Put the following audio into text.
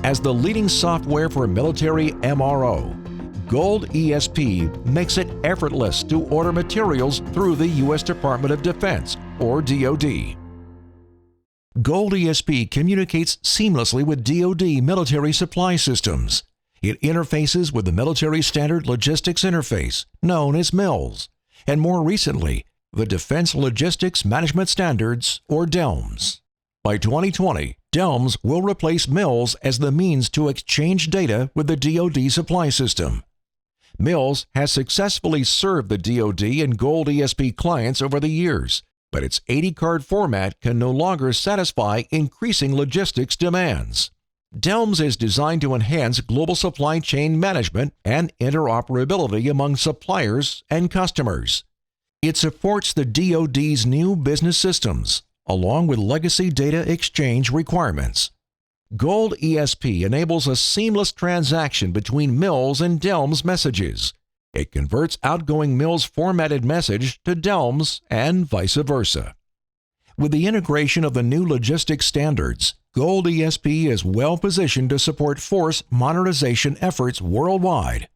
As the leading software for military MRO, GOLDesp makes it effortless to order materials through the U.S. Department of Defense, or DoD. GOLDesp communicates seamlessly with DoD military supply systems. It interfaces with the Military Standard Logistics Interface, known as MILS, and more recently, the Defense Logistics Management Standards, or DLMS. By 2020, DLMS will replace MILS as the means to exchange data with the DoD supply system. MILS has successfully served the DoD and GOLDesp clients over the years, but its 80-card format can no longer satisfy increasing logistics demands. DLMS is designed to enhance global supply chain management and interoperability among suppliers and customers. It supports the DoD's new business systems, along with legacy data exchange requirements. GOLDesp enables a seamless transaction between MILS and DLMS messages. It converts outgoing MILS formatted message to DLMS and vice versa. With the integration of the new logistics standards, GOLDesp is well positioned to support force modernization efforts worldwide.